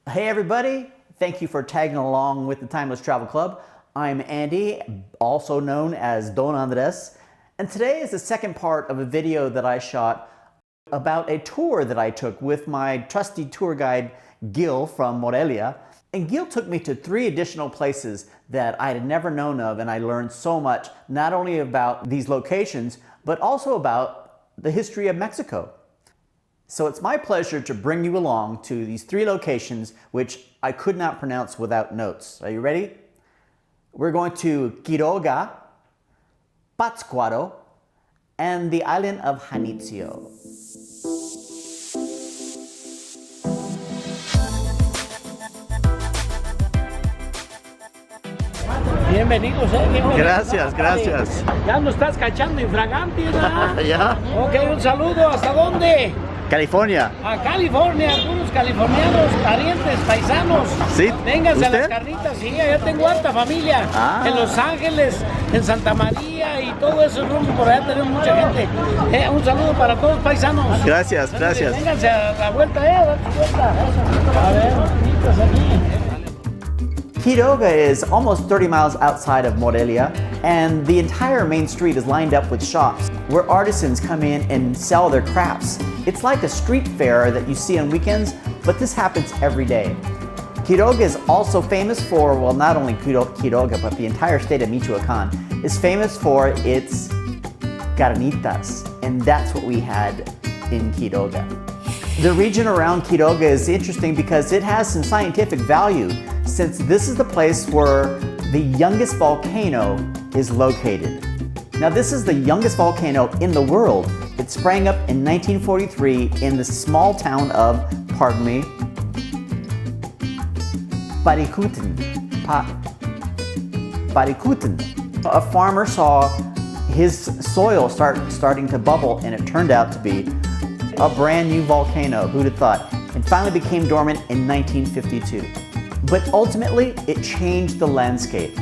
Hey everybody, thank you for tagging along with the Timeless Travel Club. I'm Andy, also known as Don Andres, and today is the second part of a video that I shot about a tour that I took with my trusty tour guide Gil from Morelia. And Gil took me to 3 additional places that I had never known of, and I learned so much, not only about these locations, but also about the history of Mexico. So it's my pleasure to bring you along to these 3 locations which I could not pronounce without notes. Are you ready? We're going to Quiroga, Pátzcuaro, and the island of Janitzio. Bienvenidos, bienvenidos. Gracias, gracias. Ya nos estás cachando infragante, ¿verdad? Ya. Ok, un saludo. ¿Hasta dónde? California. A California, puros californianos, parientes, paisanos. ¿Sí? Vénganse ¿Usted? a las Carnitas, sí, ya tengo harta familia. En Los Ángeles, en Santa María y todo ese rumbo, por allá tenemos mucha gente. Un saludo para todos paisanos. Gracias, gracias. Vénganse a la vuelta, a dar su vuelta. A ver, bonitas aquí. Quiroga is almost 30 miles outside of Morelia, and the entire main street is lined up with shops where artisans come in and sell their crafts. It's like a street fair that you see on weekends, but this happens every day. Quiroga is also famous for, well, not only Quiroga, but the entire state of Michoacán is famous for its Carnitas, and that's what we had in Quiroga. The region around Quiroga is interesting because it has some scientific value, since this is the place where the youngest volcano is located. Now, this is the youngest volcano in the world. It sprang up in 1943 in the small town of, pardon me, Patzcuaro. A farmer saw his soil starting to bubble, and it turned out to be a brand new volcano. Who'd have thought? It finally became dormant in 1952. But ultimately, it changed the landscape.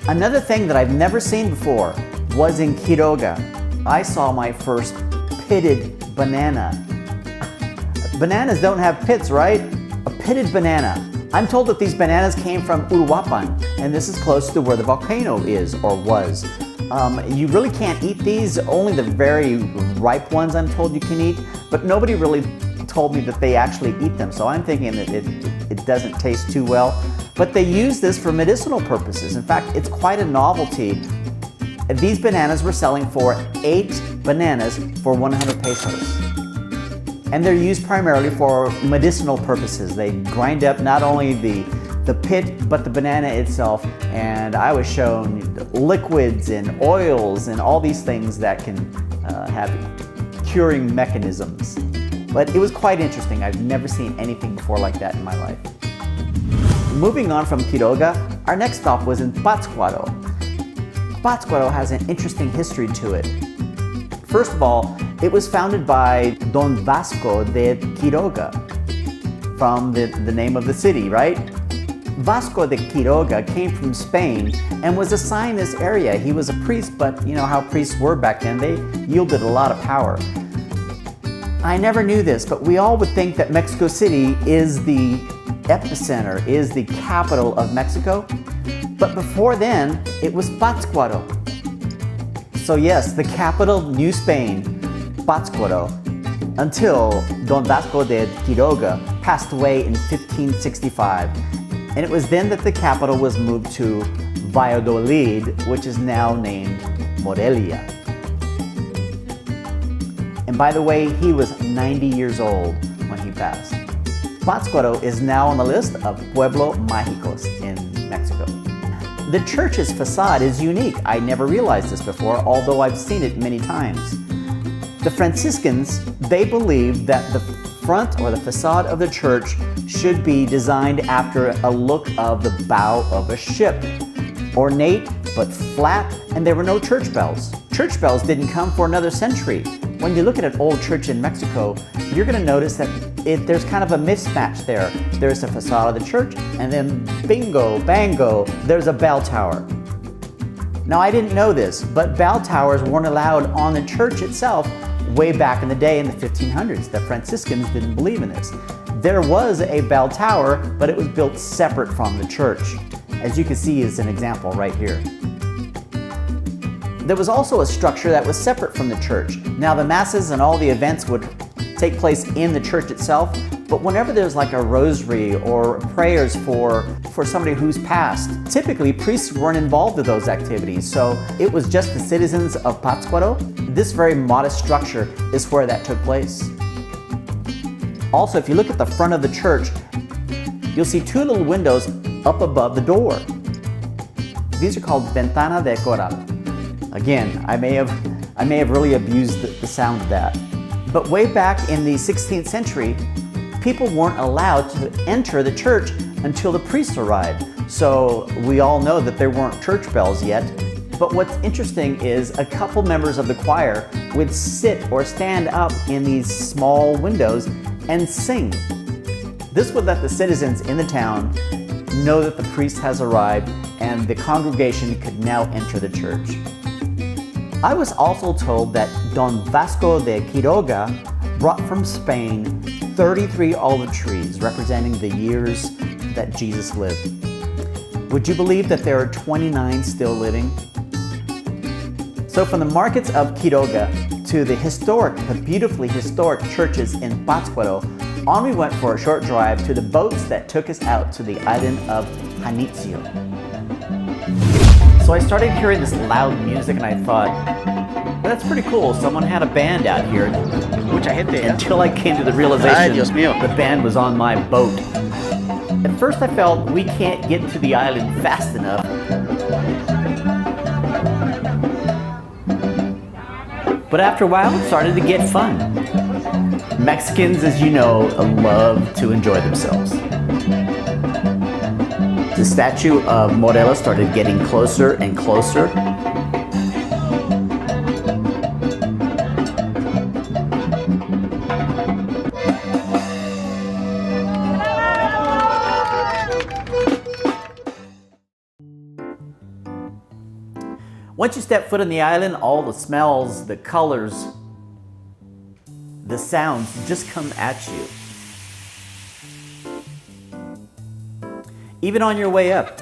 Another thing that I've never seen before was in Quiroga. I saw my first pitted banana. Bananas don't have pits, right? A pitted banana. I'm told that these bananas came from Uruapan, and this is close to where the volcano is, or was. You really can't eat these, only the very ripe ones I'm told you can eat, but nobody really told me that they actually eat them, so I'm thinking that it doesn't taste too well. But they use this for medicinal purposes. In fact, it's quite a novelty. These bananas were selling for 8 bananas for 100 pesos. And they're used primarily for medicinal purposes. They grind up not only the pit, but the banana itself. And I was shown liquids and oils and all these things that can have curing mechanisms. But it was quite interesting. I've never seen anything before like that in my life. Moving on from Quiroga, our next stop was in Pátzcuaro. Pátzcuaro has an interesting history to it. First of all, it was founded by Don Vasco de Quiroga, from the name of the city, right? Vasco de Quiroga came from Spain and was assigned this area. He was a priest, but you know how priests were back then. They yielded a lot of power. I never knew this, but we all would think that Mexico City is the epicenter, is the capital of Mexico. But before then, it was Pátzcuaro. So yes, the capital, New Spain, Pátzcuaro, until Don Vasco de Quiroga passed away in 1565. And it was then that the capital was moved to Valladolid, which is now named Morelia. And by the way, he was 90 years old when he passed. Pátzcuaro is now on the list of Pueblo Mágicos in Mexico. The church's facade is unique. I never realized this before, although I've seen it many times. The Franciscans, they believe that the front or the facade of the church should be designed after a look of the bow of a ship. Ornate but flat, and there were no church bells. Church bells didn't come for another century. When you look at an old church in Mexico, you're going to notice that there's kind of a mismatch there. There's the facade of the church, and then bingo, bango, there's a bell tower. Now, I didn't know this, but bell towers weren't allowed on the church itself way back in the day in the 1500s. The Franciscans didn't believe in this. There was a bell tower, but it was built separate from the church, as you can see is an example right here. There was also a structure that was separate from the church. Now the masses and all the events would take place in the church itself, but whenever there's like a rosary or prayers for somebody who's passed, typically priests weren't involved with those activities, so it was just the citizens of Pátzcuaro. This very modest structure is where that took place. Also, if you look at the front of the church, you'll see two little windows up above the door. These are called ventana de coral. Again, I may have really abused the sound of that. But way back in the 16th century, people weren't allowed to enter the church until the priests arrived. So we all know that there weren't church bells yet. But what's interesting is a couple members of the choir would sit or stand up in these small windows and sing. This would let the citizens in the town know that the priest has arrived and the congregation could now enter the church. I was also told that Don Vasco de Quiroga brought from Spain 33 olive trees representing the years that Jesus lived. Would you believe that there are 29 still living? So from the markets of Quiroga to the beautifully historic churches in Pátzcuaro, on we went for a short drive to the boats that took us out to the island of Janitzio. So I started hearing this loud music and I thought, well, that's pretty cool. Someone had a band out here. Until I came to the realization the band was on my boat. At first I felt we can't get to the island fast enough. But after a while, it started to get fun. Mexicans, as you know, love to enjoy themselves. The statue of Morelia started getting closer and closer. Once you step foot on the island, all the smells, the colors, the sounds just come at you. Even on your way up,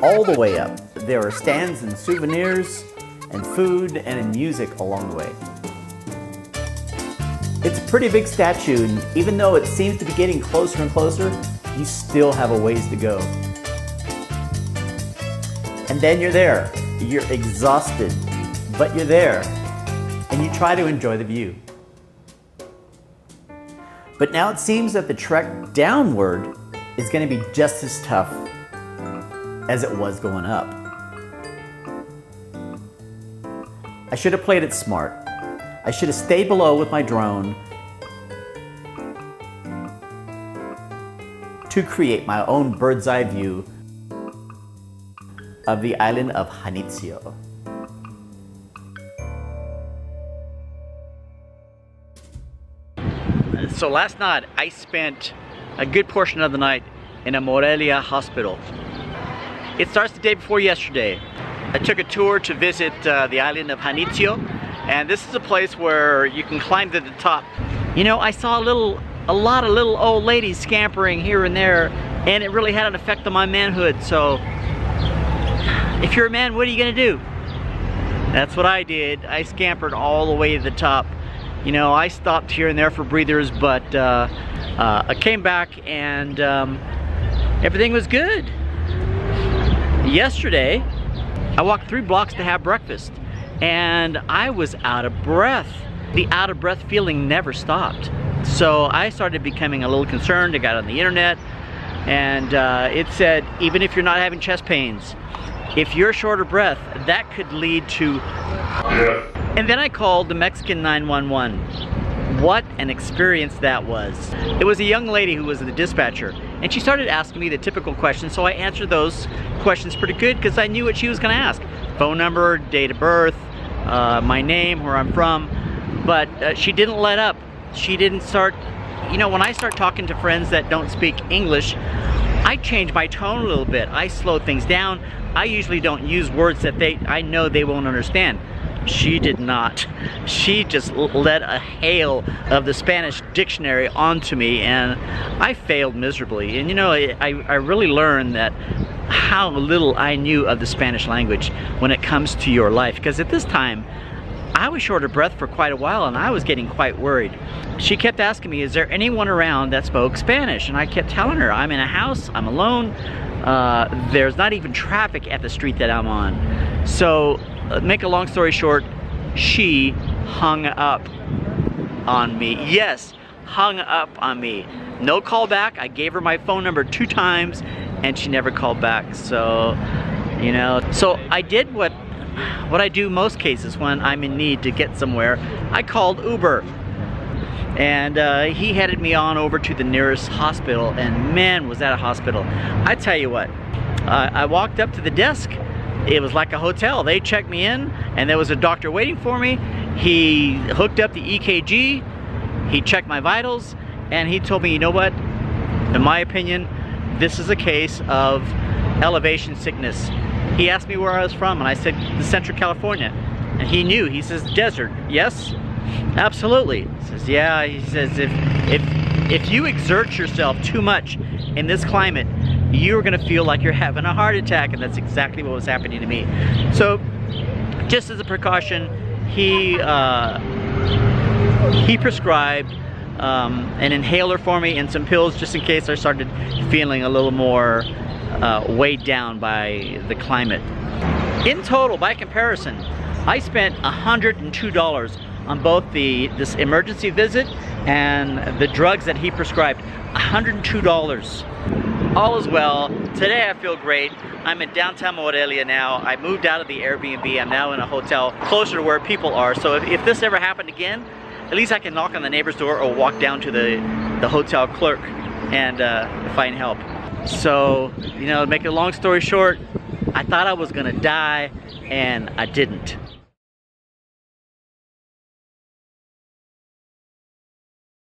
all the way up, there are stands and souvenirs and food and music along the way. It's a pretty big statue, and even though it seems to be getting closer and closer, you still have a ways to go. And then you're there. You're exhausted, but you're there, and you try to enjoy the view. But now it seems that the trek downward is going to be just as tough as it was going up. I should have played it smart. I should have stayed below with my drone to create my own bird's eye view of the island of Janitzio. So last night I spent a good portion of the night in a Morelia hospital. It starts the day before yesterday. I took a tour to visit the island of Janitzio, and this is a place where you can climb to the top. You know, I saw a lot of little old ladies scampering here and there, and it really had an effect on my manhood. So if you're a man, what are you gonna do? That's what I did. I scampered all the way to the top. You know, I stopped here and there for breathers, but I came back and everything was good. Yesterday, I walked 3 blocks to have breakfast, and I was out of breath. The out of breath feeling never stopped. So I started becoming a little concerned. I got on the internet, and it said, even if you're not having chest pains, if you're short of breath, that could lead to... And then I called the Mexican 911. What an experience that was. It was a young lady who was the dispatcher, and she started asking me the typical questions, so I answered those questions pretty good because I knew what she was going to ask. Phone number, date of birth, my name, where I'm from, but she didn't let up. She didn't start, you know, when I start talking to friends that don't speak English, I change my tone a little bit. I slow things down. I usually don't use words that I know they won't understand. She did not. She just let a hail of the Spanish dictionary onto me, and I failed miserably. And you know, I really learned that how little I knew of the Spanish language when it comes to your life, because at this time I was short of breath for quite a while and I was getting quite worried. She kept asking me, is there anyone around that spoke Spanish? And I kept telling her, I'm in a house, I'm alone, there's not even traffic at the street that I'm on. So make a long story short, she hung up on me. Yes, hung up on me. No call back. I gave her my phone number 2 times and she never called back. So, you know, so I did what I do most cases when I'm in need to get somewhere. I called Uber, and he headed me on over to the nearest hospital, and man, was that a hospital. I tell you what, I walked up to the desk. It was like a hotel. They checked me in, and there was a doctor waiting for me. He hooked up the EKG, he checked my vitals, and he told me, you know what, in my opinion, this is a case of elevation sickness. He asked me where I was from, and I said, the Central California. And he knew. He says, desert. Yes? Absolutely. He says, yeah. He says, if you exert yourself too much in this climate, you're going to feel like you're having a heart attack. And that's exactly what was happening to me. So, just as a precaution, he prescribed an inhaler for me and some pills just in case I started feeling a little more weighed down by the climate. In total, by comparison, I spent $102 on both this emergency visit and the drugs that he prescribed. $102. All is well. Today I feel great. I'm in downtown Morelia now. I moved out of the Airbnb. I'm now in a hotel closer to where people are. So if this ever happened again, at least I can knock on the neighbor's door or walk down to the hotel clerk and find help. So, you know, to make a long story short, I thought I was gonna die, and I didn't.